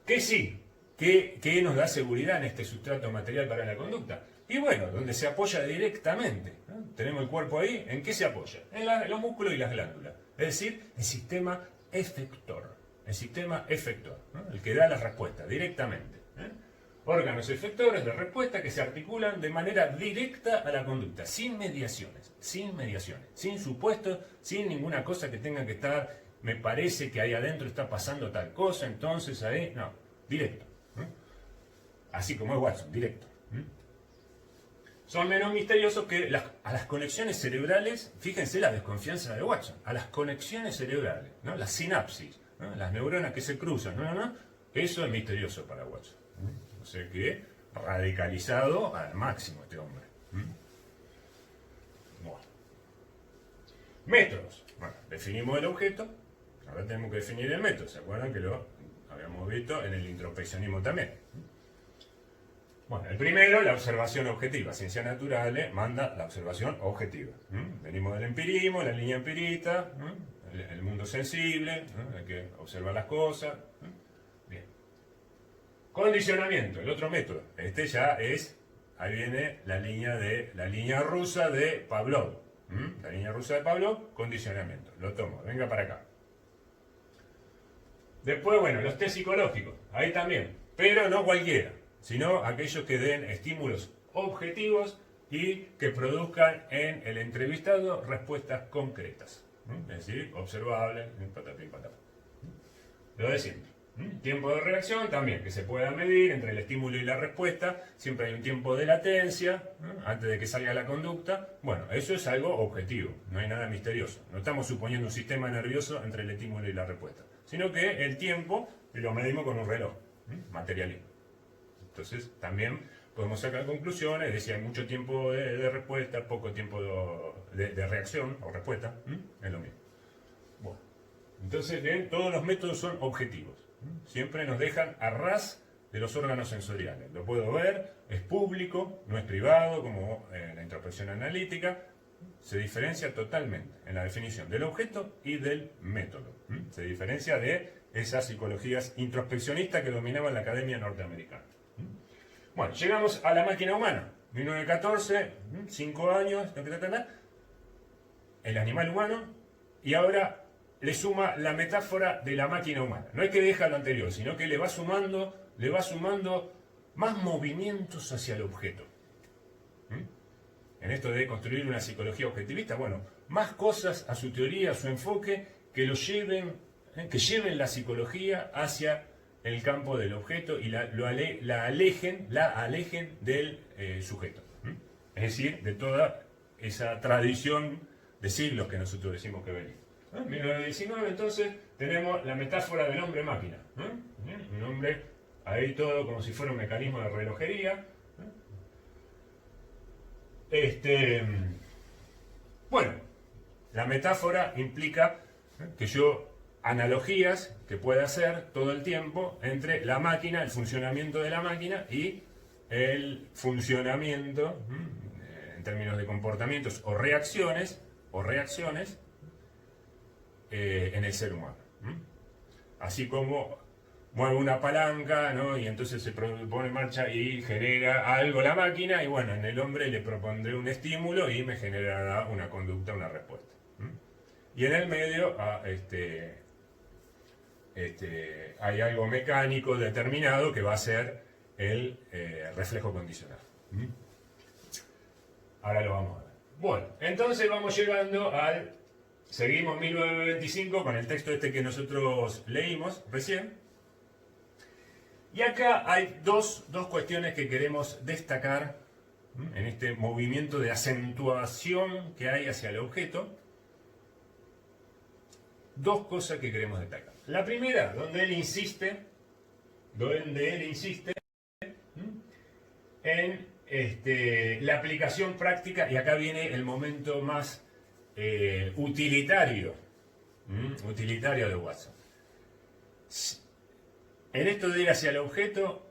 ¿Qué sí? ¿Qué nos da seguridad en este sustrato material para la conducta? Y bueno, donde se apoya directamente. ¿No? Tenemos el cuerpo ahí, ¿en qué se apoya? En los músculos y las glándulas. Es decir, el sistema efector. El sistema efector, ¿no? El que da la respuesta directamente. Órganos efectores de respuesta que se articulan de manera directa a la conducta, sin mediaciones, sin supuestos, sin ninguna cosa que tenga que estar, me parece que ahí adentro está pasando tal cosa, entonces ahí, no, directo. Así como es Watson, directo. Son menos misteriosos que a las conexiones cerebrales, fíjense la desconfianza de Watson, a las conexiones cerebrales, ¿no? Las sinapsis, ¿no? Las neuronas que se cruzan, ¿no? Eso es misterioso para Watson. O sea que radicalizado al máximo este hombre. Bueno. Métodos. Bueno, definimos el objeto, ahora tenemos que definir el método. ¿Se acuerdan que lo habíamos visto en el introspeccionismo también? Bueno, el primero, la observación objetiva. Ciencias naturales manda la observación objetiva. Venimos del empirismo, la línea empirista, el mundo sensible, hay que observar las cosas. Bien. Condicionamiento, el otro método. Este ya es, ahí viene la línea rusa de Pavlov. La línea rusa de Pavlov, condicionamiento. Lo tomo, venga para acá. Después, bueno, los test psicológicos, ahí también, pero no cualquiera, sino aquellos que den estímulos objetivos y que produzcan en el entrevistado respuestas concretas. Es decir, observables, patapín, patapín. Lo de siempre. Tiempo de reacción también, que se pueda medir entre el estímulo y la respuesta. Siempre hay un tiempo de latencia, antes de que salga la conducta. Bueno, eso es algo objetivo, no hay nada misterioso. No estamos suponiendo un sistema nervioso entre el estímulo y la respuesta, sino que el tiempo lo medimos con un reloj, materialismo. Entonces, también podemos sacar conclusiones de si hay mucho tiempo de respuesta, poco tiempo de reacción o respuesta, es lo mismo. Bueno, entonces, bien, todos los métodos son objetivos. Siempre nos dejan a ras de los órganos sensoriales. Lo puedo ver, es público, no es privado, como la introspección analítica. Se diferencia totalmente en la definición del objeto y del método. Se diferencia de esas psicologías introspeccionistas que dominaban la academia norteamericana. Bueno, llegamos a la máquina humana. 1914, 5 años, el animal humano, y ahora le suma la metáfora de la máquina humana. No es que deja lo anterior, sino que le va sumando más movimientos hacia el objeto. En esto de construir una psicología objetivista, bueno, más cosas a su teoría, a su enfoque, que lleven la psicología hacia el campo del objeto y la alejen del sujeto. Es decir, de toda esa tradición de siglos que nosotros decimos que venimos. En 1919 entonces tenemos la metáfora del hombre-máquina. Un hombre ahí todo como si fuera un mecanismo de relojería. Bueno, la metáfora implica que yo analogías que pueda hacer todo el tiempo entre la máquina, el funcionamiento de la máquina y el funcionamiento en términos de comportamientos o reacciones en el ser humano. Así como mueve una palanca, ¿no? Y entonces se pone en marcha y genera algo la máquina, y bueno, en el hombre le propondré un estímulo y me generará una conducta, una respuesta. Y en el medio hay algo mecánico determinado que va a ser el reflejo condicionado. Ahora lo vamos a ver. Bueno, entonces vamos llegando al... Seguimos 1925 con el texto este que nosotros leímos recién. Y acá hay dos cuestiones que queremos destacar en este movimiento de acentuación que hay hacia el objeto. Dos cosas que queremos destacar. La primera, donde él insiste en la aplicación práctica, y acá viene el momento más utilitario de Watson. En esto de ir hacia el objeto,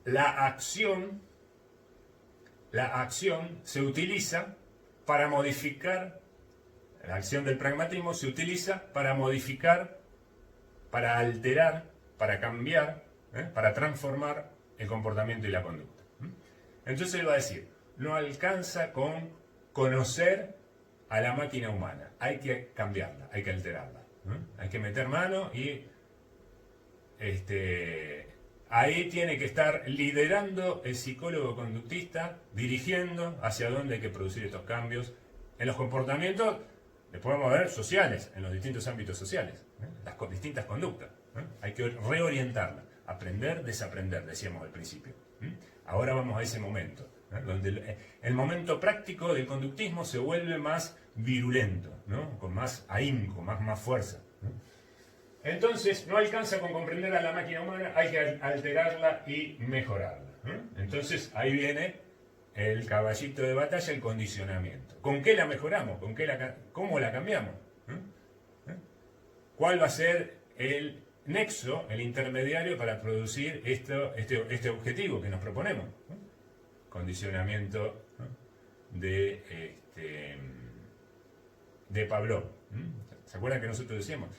la acción se utiliza para modificar, la acción del pragmatismo se utiliza para modificar, para alterar, para cambiar, para transformar el comportamiento y la conducta. Entonces él va a decir, no alcanza con conocer a la máquina humana, hay que cambiarla, hay que alterarla, hay que meter mano y ahí tiene que estar liderando el psicólogo conductista, dirigiendo hacia dónde hay que producir estos cambios en los comportamientos, les podemos ver, sociales, en los distintos ámbitos sociales, las distintas conductas. Hay que reorientarla, aprender, desaprender, decíamos al principio. Ahora vamos a ese momento, donde el momento práctico del conductismo se vuelve más virulento, ¿no? Con más ahínco, más fuerza. Entonces, no alcanza con comprender a la máquina humana, hay que alterarla y mejorarla. Entonces, ahí viene el caballito de batalla, el condicionamiento. ¿Con qué la mejoramos? ¿Cómo la cambiamos? ¿Cuál va a ser el nexo, el intermediario para producir este objetivo que nos proponemos? Condicionamiento de Pavlov. ¿Se acuerdan que nosotros decíamos?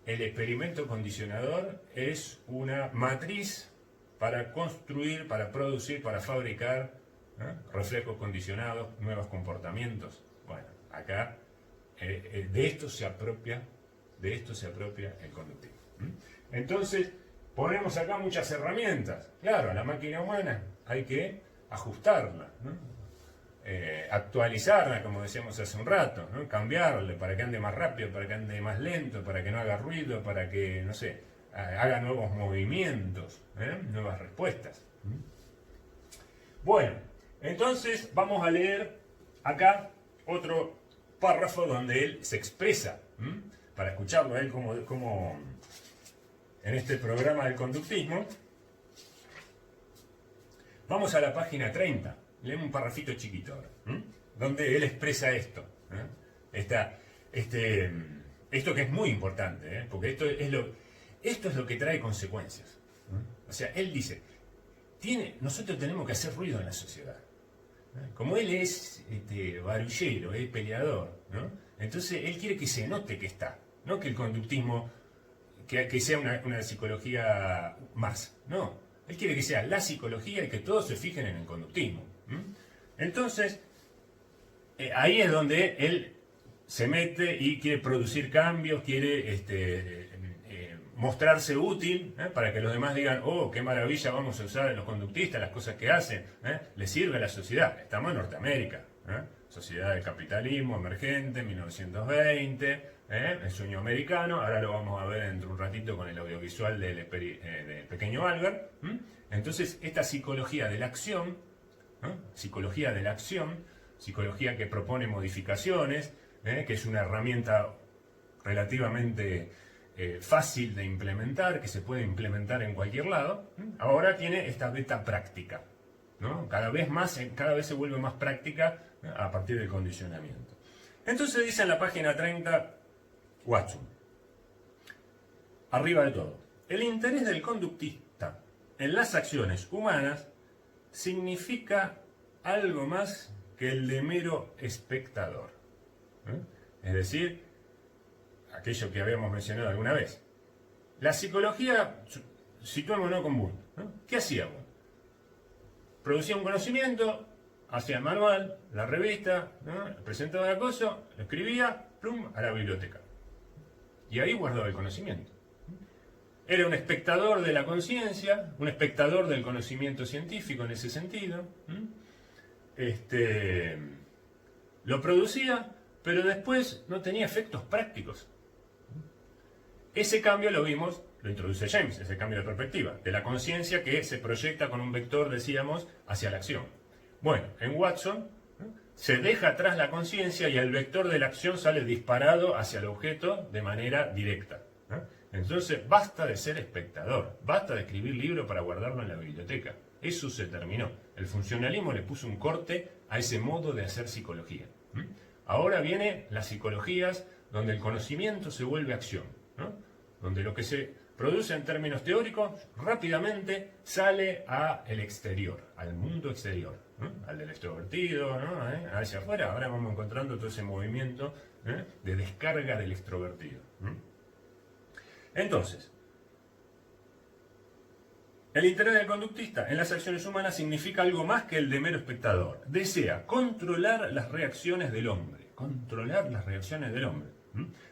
El experimento condicionador es una matriz para construir, para producir, para fabricar reflejos condicionados, nuevos comportamientos. Bueno, acá de esto se apropia el conductivo. Entonces, ponemos acá muchas herramientas. Claro, a la máquina humana hay que ajustarla, ¿no? Actualizarla, como decíamos hace un rato, ¿no? Cambiarle para que ande más rápido, para que ande más lento, para que no haga ruido, para que, no sé, haga nuevos movimientos, nuevas respuestas. Bueno, entonces vamos a leer acá otro párrafo donde él se expresa, para escucharlo a él como en este programa del conductismo. Vamos a la página 30. Leemos un parrafito chiquito ahora, donde él expresa esto. Esto que es muy importante, porque esto es lo que trae consecuencias. O sea, él dice, nosotros tenemos que hacer ruido en la sociedad. Como él es barullero, es peleador, ¿no? Entonces él quiere que se note que está, no que el conductismo, que sea una psicología más, no. Él quiere que sea la psicología y que todos se fijen en el conductismo. Entonces, ahí es donde él se mete y quiere producir cambios, quiere mostrarse útil, para que los demás digan, oh, qué maravilla vamos a usar en los conductistas, las cosas que hacen, le sirve a la sociedad. Estamos en Norteamérica, sociedad del capitalismo emergente, 1920, el sueño americano. Ahora lo vamos a ver dentro de un ratito con el audiovisual del pequeño Albert. Entonces, esta psicología de la acción, psicología que propone modificaciones, que es una herramienta relativamente fácil de implementar, que se puede implementar en cualquier lado, ahora tiene esta beta práctica, ¿no? Cada vez se vuelve más práctica a partir del condicionamiento. Entonces dice en la página 30, Watson, arriba de todo, el interés del conductista en las acciones humanas significa algo más que el de mero espectador. Es decir, aquello que habíamos mencionado alguna vez. la psicología, situémonos con Wundt, ¿no? ¿Qué hacía Wundt? Producía un conocimiento, hacía el manual, la revista, ¿no? Presentaba la cosa, lo escribía, plum, a la biblioteca. Y ahí guardaba el conocimiento. Era un espectador de la conciencia, un espectador del conocimiento científico en ese sentido. Lo producía, pero después no tenía efectos prácticos. Ese cambio lo vimos, lo introduce James, ese cambio de perspectiva, de la conciencia que se proyecta con un vector, decíamos, hacia la acción. Bueno, en Watson se deja atrás la conciencia y el vector de la acción sale disparado hacia el objeto de manera directa. Entonces basta de ser espectador, basta de escribir libros para guardarlo en la biblioteca. Eso se terminó. El funcionalismo le puso un corte a ese modo de hacer psicología. Ahora vienen las psicologías donde el conocimiento se vuelve acción, ¿no? Donde lo que se produce en términos teóricos rápidamente sale al exterior, al mundo exterior, ¿no? Al del extrovertido, ¿no? Hacia afuera. Ahora vamos encontrando todo ese movimiento de descarga del extrovertido. Entonces, el interés del conductista en las acciones humanas significa algo más que el de mero espectador. Desea controlar las reacciones del hombre. Controlar las reacciones del hombre.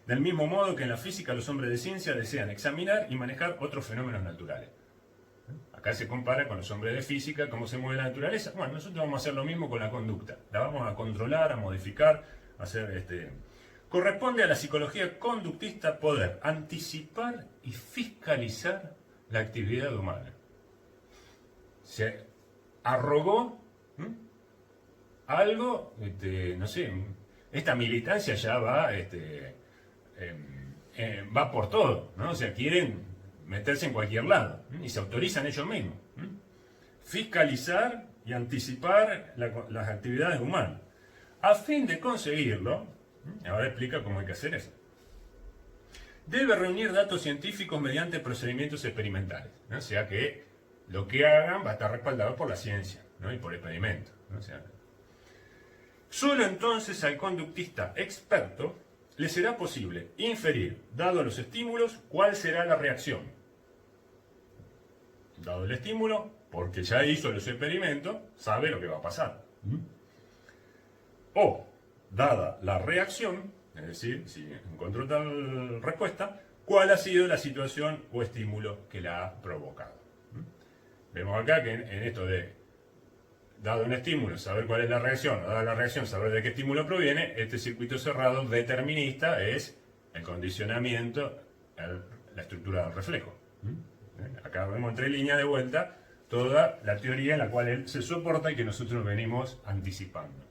Del mismo modo que en la física los hombres de ciencia desean examinar y manejar otros fenómenos naturales. Acá se compara con los hombres de física, cómo se mueve la naturaleza. Bueno, nosotros vamos a hacer lo mismo con la conducta. La vamos a controlar, a modificar, a hacer Corresponde a la psicología conductista poder anticipar y fiscalizar la actividad humana. Se arrogó algo, no sé, esta militancia ya va, va por todo, ¿no? O sea, quieren meterse en cualquier lado y se autorizan ellos mismos. Fiscalizar y anticipar las actividades humanas. A fin de conseguirlo, ahora explica cómo hay que hacer eso. Debe reunir datos científicos mediante procedimientos experimentales, ¿no? O sea que lo que hagan va a estar respaldado por la ciencia, ¿no? Y por experimentos, ¿no? O sea, solo entonces al conductista experto le será posible inferir, dado los estímulos, cuál será la reacción. Dado el estímulo, porque ya hizo los experimentos, sabe lo que va a pasar. O, dada la reacción, es decir, si encontró tal respuesta, cuál ha sido la situación o estímulo que la ha provocado. Vemos acá que en esto de, dado un estímulo, saber cuál es la reacción, o dada la reacción, saber de qué estímulo proviene, este circuito cerrado determinista es el condicionamiento, la estructura del reflejo. Acá vemos entre líneas de vuelta toda la teoría en la cual él se soporta y que nosotros venimos anticipando.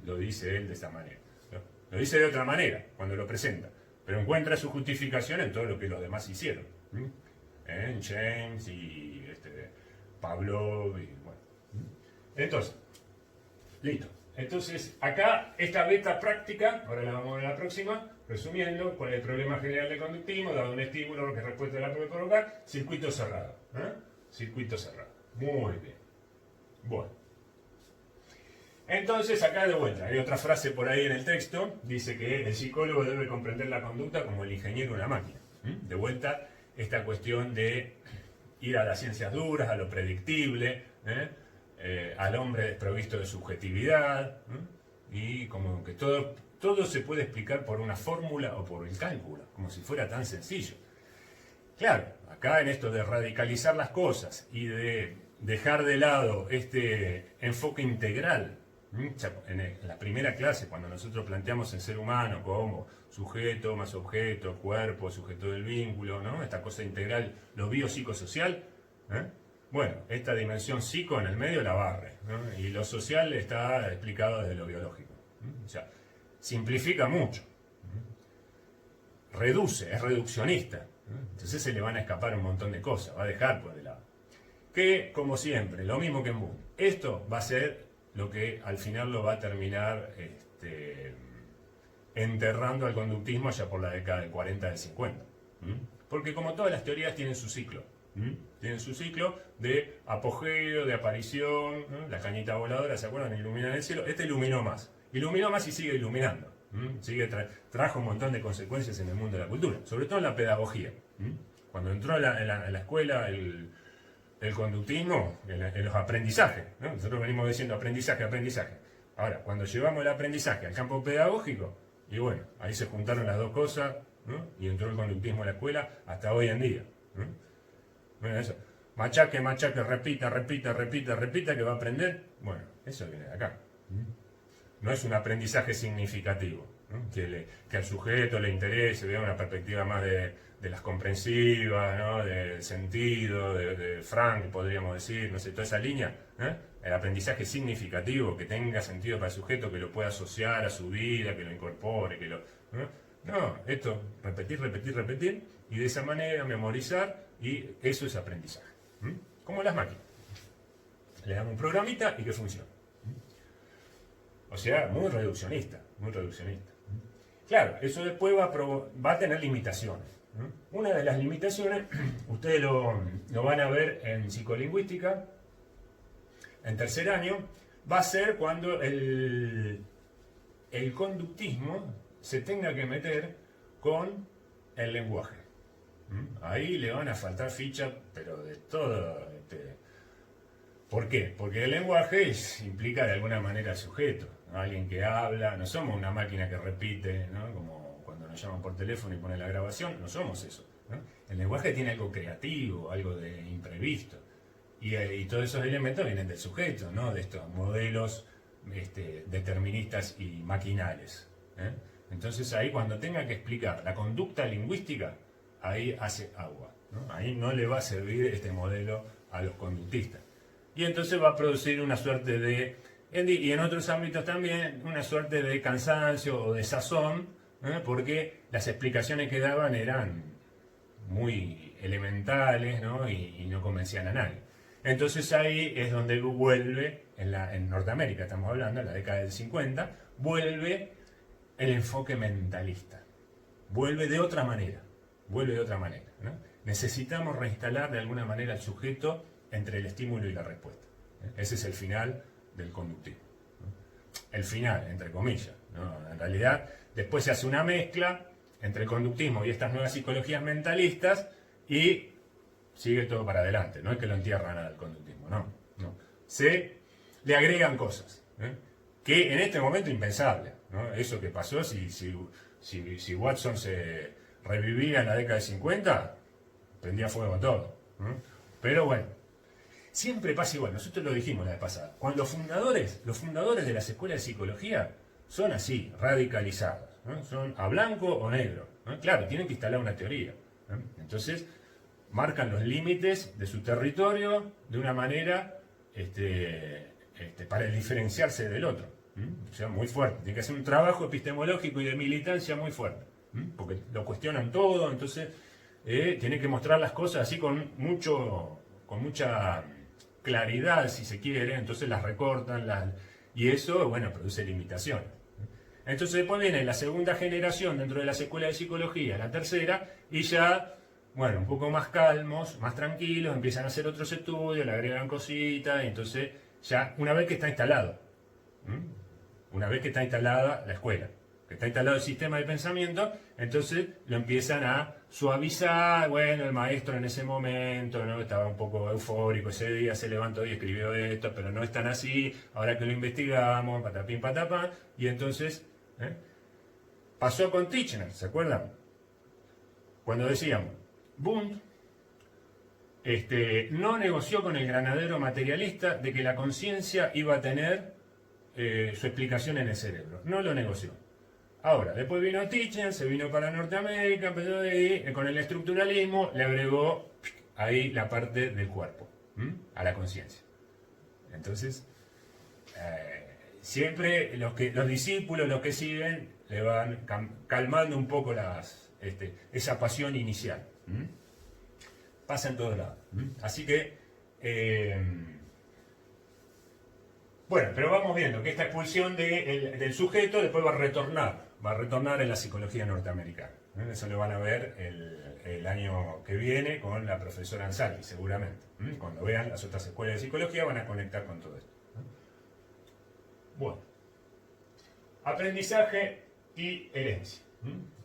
Lo dice él de esa manera. Lo dice de otra manera cuando lo presenta, pero encuentra su justificación en todo lo que los demás hicieron. En James y Pavlov y bueno. Entonces, listo. Entonces, acá esta beta práctica, ahora la vamos a ver la próxima, resumiendo, cuál es el problema general del conductismo, dado un estímulo que respuesta la puede provocar, circuito cerrado. Circuito cerrado. Muy bien. Bueno. Entonces, acá de vuelta, hay otra frase por ahí en el texto, dice que el psicólogo debe comprender la conducta como el ingeniero de una máquina. De vuelta, esta cuestión de ir a las ciencias duras, a lo predictible, al hombre desprovisto de subjetividad, y como que todo se puede explicar por una fórmula o por el cálculo, como si fuera tan sencillo. Claro, acá en esto de radicalizar las cosas y de dejar de lado este enfoque integral, en la primera clase, cuando nosotros planteamos el ser humano como sujeto más objeto, cuerpo, sujeto del vínculo, ¿no? Esta cosa integral, lo biopsicosocial, bueno, esta dimensión psico en el medio la barre, ¿no? Y lo social está explicado desde lo biológico. O sea, simplifica mucho, reduce, es reduccionista, entonces se le van a escapar un montón de cosas, va a dejar por de lado. Que, como siempre, lo mismo que en Wundt, esto va a ser lo que al final lo va a terminar enterrando al conductismo allá por la década del 40, del 50. Porque como todas las teorías tienen su ciclo. Tienen su ciclo de apogeo, de aparición, la cañita voladora, ¿se acuerdan? Iluminan el cielo. Este iluminó más y sigue iluminando. Trajo un montón de consecuencias en el mundo de la cultura, sobre todo en la pedagogía. Cuando entró en la escuela el conductismo, en los aprendizajes, ¿no? Nosotros venimos diciendo aprendizaje, aprendizaje. Ahora, cuando llevamos el aprendizaje al campo pedagógico, y bueno, ahí se juntaron las dos cosas, ¿no? Y entró el conductismo a la escuela hasta hoy en día, ¿no? Bueno, eso. Machaque, machaque, repita, repita, repita, repita, que va a aprender. Bueno, eso viene de acá. No es un aprendizaje significativo, ¿no? Que al sujeto le interese, vea una perspectiva más de las comprensivas, ¿no? Del sentido, de Frank, podríamos decir, no sé, toda esa línea. El aprendizaje significativo, que tenga sentido para el sujeto, que lo pueda asociar a su vida, que lo incorpore, que lo... No, esto, repetir, repetir, repetir, y de esa manera memorizar, y eso es aprendizaje. Como las máquinas. Le damos un programita y que funcione. O sea, muy reduccionista, muy reduccionista. Claro, eso después va a tener limitaciones. Una de las limitaciones, ustedes lo van a ver en psicolingüística, en tercer año, va a ser cuando el conductismo se tenga que meter con el lenguaje. Ahí le van a faltar fichas, pero de todo. ¿Por qué? Porque el lenguaje implica de alguna manera al sujeto, ¿no? Alguien que habla, no somos una máquina que repite, ¿no? Como cuando nos llaman por teléfono y ponen la grabación, no somos eso, ¿no? El lenguaje tiene algo creativo, algo de imprevisto, y todos esos elementos vienen del sujeto, ¿no? De estos modelos deterministas y maquinales, ¿eh? Entonces ahí cuando tenga que explicar la conducta lingüística, ahí hace agua, ¿no? Ahí no le va a servir este modelo a los conductistas. Y entonces va a producir una suerte de, y en otros ámbitos también, una suerte de cansancio o de sazón, porque las explicaciones que daban eran muy elementales, ¿no? Y no convencían a nadie. Entonces ahí es donde vuelve, en Norteamérica estamos hablando, en la década del 50, vuelve el enfoque mentalista. Vuelve de otra manera, ¿no? Necesitamos reinstalar de alguna manera al sujeto entre el estímulo y la respuesta. Ese es el final del conductismo. El final, entre comillas, ¿no? En realidad, después se hace una mezcla entre el conductismo y estas nuevas psicologías mentalistas y sigue todo para adelante. No es que lo entierran al conductismo, no. Se le agregan cosas, que en este momento impensable, ¿no? Eso que pasó, si Watson se revivía en la década de 50, prendía fuego a todo. Pero bueno, siempre pasa igual. Nosotros lo dijimos la vez pasada. Cuando los fundadores de las escuelas de psicología son así, radicalizados, ¿no? Son a blanco o negro, ¿no? Claro, tienen que instalar una teoría, ¿no? Entonces, marcan los límites de su territorio de una manera para diferenciarse del otro. O sea, muy fuerte. Tiene que hacer un trabajo epistemológico y de militancia muy fuerte. Porque lo cuestionan todo, entonces tiene que mostrar las cosas así con mucha claridad, si se quiere, entonces las recortan, y eso, bueno, produce limitaciones. Entonces después viene la segunda generación dentro de las escuelas de psicología, la tercera, y ya, bueno, un poco más calmos, más tranquilos, empiezan a hacer otros estudios, le agregan cositas, y entonces ya, una vez que está instalado, una vez que está instalada la escuela, que está instalado el sistema de pensamiento, entonces lo empiezan a suavizar. Bueno, el maestro en ese momento, ¿no? Estaba un poco eufórico, ese día se levantó y escribió esto, pero no es tan así, ahora que lo investigamos, patapín, patapán, y entonces pasó con Titchener, ¿se acuerdan? Cuando decíamos, Wundt no negoció con el granadero materialista de que la conciencia iba a tener su explicación en el cerebro, no lo negoció. Ahora, después vino Titchener, se vino para Norteamérica, empezó ahí, con el estructuralismo, le agregó ahí la parte del cuerpo, a la conciencia. Entonces, siempre los discípulos, los que siguen, le van calmando un poco esa pasión inicial. Pasa en todos lados. Así que, bueno, pero vamos viendo que esta expulsión del sujeto después va a retornar en la psicología norteamericana. Eso lo van a ver el año que viene con la profesora Ansaldi, seguramente. Cuando vean las otras escuelas de psicología van a conectar con todo esto. Bueno, aprendizaje y herencia.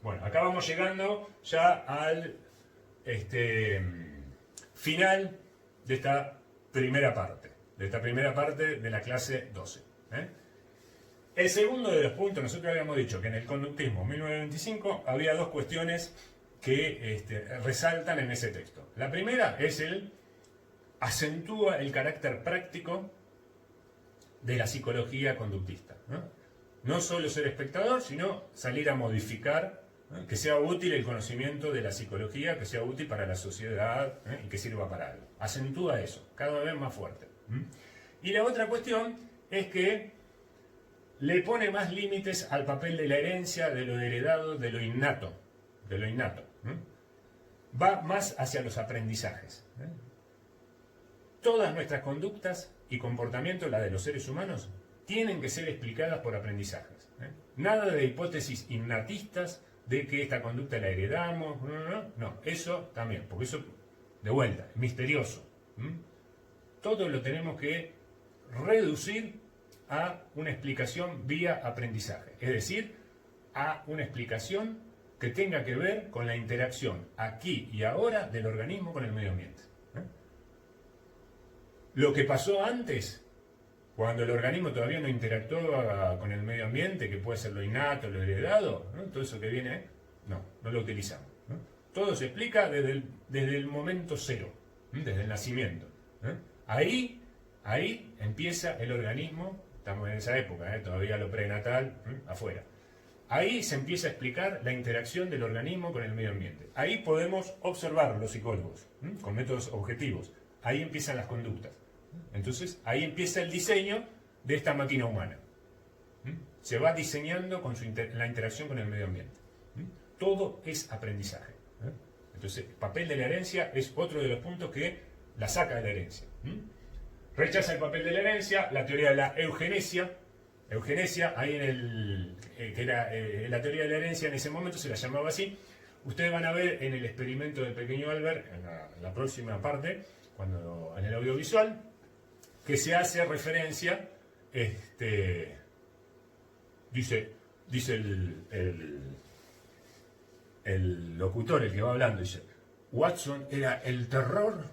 Bueno, acá vamos llegando ya al final de esta primera parte, de la clase 12. El segundo de los puntos, nosotros habíamos dicho que en el conductismo 1925 había dos cuestiones que resaltan en ese texto. La primera es acentúa el carácter práctico de la psicología conductista. No solo ser espectador, sino salir a modificar, que sea útil el conocimiento de la psicología, que sea útil para la sociedad y que sirva para algo. Acentúa eso, cada vez más fuerte. Y la otra cuestión es que le pone más límites al papel de la herencia, de lo heredado, de lo innato. Va más hacia los aprendizajes. Todas nuestras conductas y comportamientos, la de los seres humanos, tienen que ser explicadas por aprendizajes. Nada de hipótesis innatistas de que esta conducta la heredamos. No, eso también, porque eso, de vuelta, es misterioso. Todo lo tenemos que reducir a una explicación vía aprendizaje, es decir, a una explicación que tenga que ver con la interacción aquí y ahora del organismo con el medio ambiente. Lo que pasó antes, cuando el organismo todavía no interactuaba con el medio ambiente, que puede ser lo innato, lo heredado, todo eso que viene, no lo utilizamos. Todo se explica desde el momento cero, desde el nacimiento. Ahí empieza el organismo, estamos en esa época, todavía lo prenatal, afuera. Ahí se empieza a explicar la interacción del organismo con el medio ambiente. Ahí podemos observar los psicólogos, con métodos objetivos. Ahí empiezan las conductas. Entonces, ahí empieza el diseño de esta máquina humana. Se va diseñando con la interacción con el medio ambiente. Todo es aprendizaje. Entonces, el papel de la herencia es otro de los puntos que la saca de la herencia. Rechaza el papel de la herencia, la teoría de la eugenesia. Eugenesia, ahí que era la teoría de la herencia, en ese momento se la llamaba así. Ustedes van a ver en el experimento del pequeño Albert, en la próxima parte, en el audiovisual, que se hace referencia, dice el locutor, el que va hablando, dice, Watson era el terror,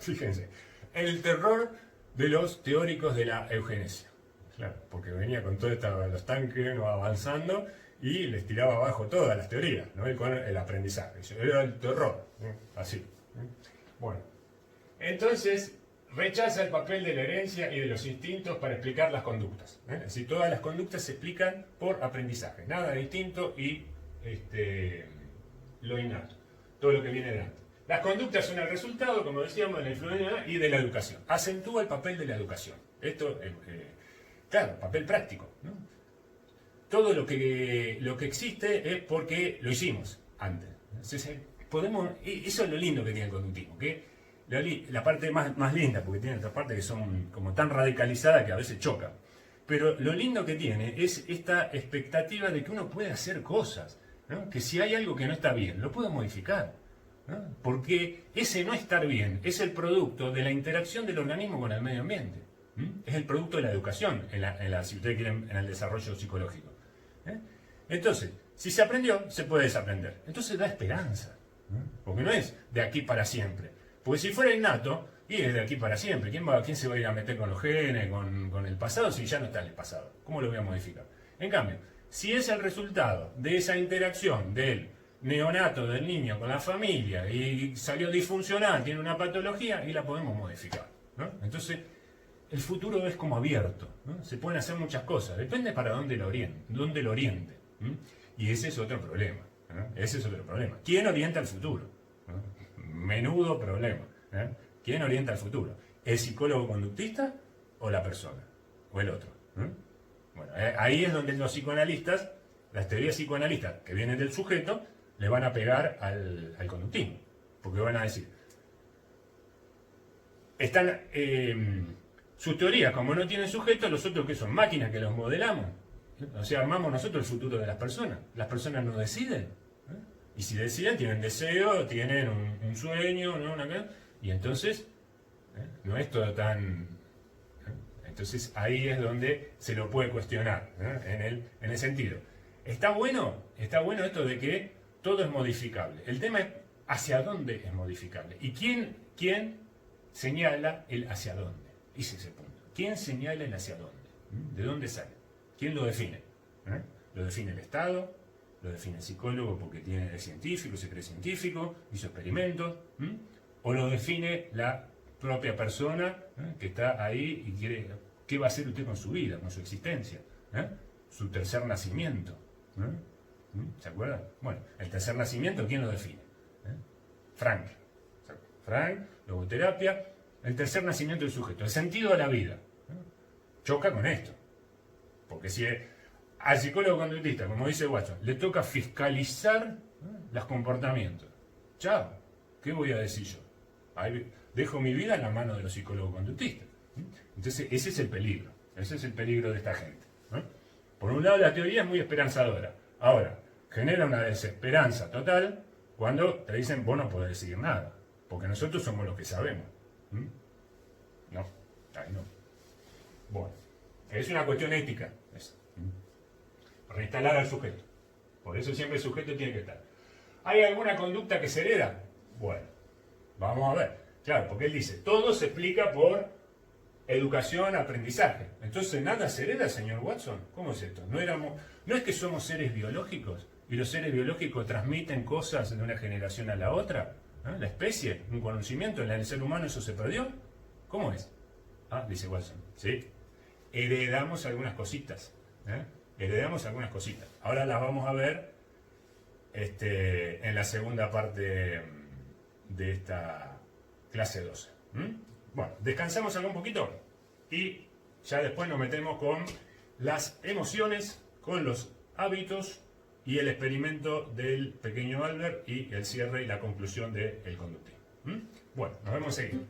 fíjense, el terror de los teóricos de la eugenesia. Claro, porque venía con todos los tanques avanzando y les tiraba abajo todas las teorías, ¿no? Y con el aprendizaje. Era el terror, así. Bueno, entonces rechaza el papel de la herencia y de los instintos para explicar las conductas. Es decir, todas las conductas se explican por aprendizaje, nada de instinto y lo innato, todo lo que viene de antes. Las conductas son el resultado, como decíamos, de la influencia y de la educación. Acentúa el papel de la educación. Esto claro, papel práctico, ¿no? Todo lo que existe es porque lo hicimos antes. Entonces, eso es lo lindo que tiene el conductismo, que la parte más linda, porque tiene otras partes que son como tan radicalizadas que a veces chocan. Pero lo lindo que tiene es esta expectativa de que uno puede hacer cosas, ¿no? Que si hay algo que no está bien, lo puede modificar, ¿no? Porque ese no estar bien es el producto de la interacción del organismo con el medio ambiente. Es el producto de la educación, si ustedes quieren, en el desarrollo psicológico. Entonces, si se aprendió, se puede desaprender. Entonces da esperanza, porque no es de aquí para siempre. Porque si fuera innato, y es de aquí para siempre. ¿Quién se va a ir a meter con los genes, con el pasado, si ya no está en el pasado? ¿Cómo lo voy a modificar? En cambio, si es el resultado de esa interacción del neonato, del niño con la familia, y salió disfuncional, tiene una patología, y la podemos modificar, ¿no? Entonces, el futuro es como abierto, ¿no? Se pueden hacer muchas cosas, depende para dónde lo oriente. Y ese es otro problema, ¿no? Ese es otro problema. ¿Quién orienta el futuro? ¿No? Menudo problema. ¿Quién orienta el futuro? ¿El psicólogo conductista o la persona? ¿O el otro? Bueno, ahí es donde los psicoanalistas, las teorías psicoanalistas que vienen del sujeto, le van a pegar al conductismo. Porque van a decir, sus teorías, como no tienen sujeto, los otros que son máquinas que los modelamos. O sea, armamos nosotros el futuro de las personas. Las personas no deciden. Y si deciden, tienen deseo, tienen un sueño, ¿no? Y entonces, no es todo tan... Entonces ahí es donde se lo puede cuestionar, en el sentido. ¿Está bueno? Está bueno esto de que todo es modificable. El tema es hacia dónde es modificable. ¿Y quién señala el hacia dónde? Ese es el punto. ¿Quién señala el hacia dónde? ¿De dónde sale? ¿Quién lo define? ¿Lo define el Estado? ¿Lo define el psicólogo porque tiene de científico, se cree científico, hizo experimentos? ¿O lo define la propia persona que está ahí y quiere... ¿Qué va a hacer usted con su vida, con su existencia? Su tercer nacimiento. ¿Se acuerdan? Bueno, el tercer nacimiento, ¿quién lo define? Frank. Frank, logoterapia, el tercer nacimiento del sujeto, el sentido de la vida. Choca con esto. Porque si al psicólogo conductista, como dice Watson, le toca fiscalizar los comportamientos. Chao, ¿qué voy a decir yo? Ahí dejo mi vida en la mano de los psicólogos conductistas. Entonces, ese es el peligro. Ese es el peligro de esta gente. Por un lado, la teoría es muy esperanzadora. Ahora, genera una desesperanza total cuando te dicen, vos no podés decir nada, porque nosotros somos los que sabemos. No, ahí no. Bueno, es una cuestión ética. Reinstalar al sujeto. Por eso siempre el sujeto tiene que estar. ¿Hay alguna conducta que se hereda? Bueno, vamos a ver. Claro, porque él dice, todo se explica por educación, aprendizaje. Entonces, ¿nada se hereda, señor Watson? ¿Cómo es esto? ¿No es que somos seres biológicos? ¿Y los seres biológicos transmiten cosas de una generación a la otra? La especie, un conocimiento, en el ser humano eso se perdió. ¿Cómo es? Dice Watson, sí. Heredamos algunas cositas. Heredamos algunas cositas. Ahora las vamos a ver en la segunda parte de esta clase 12. Bueno, descansamos algo un poquito y ya después nos metemos con las emociones, con los hábitos y el experimento del pequeño Albert y el cierre y la conclusión del conductismo. Bueno, nos vemos enseguida.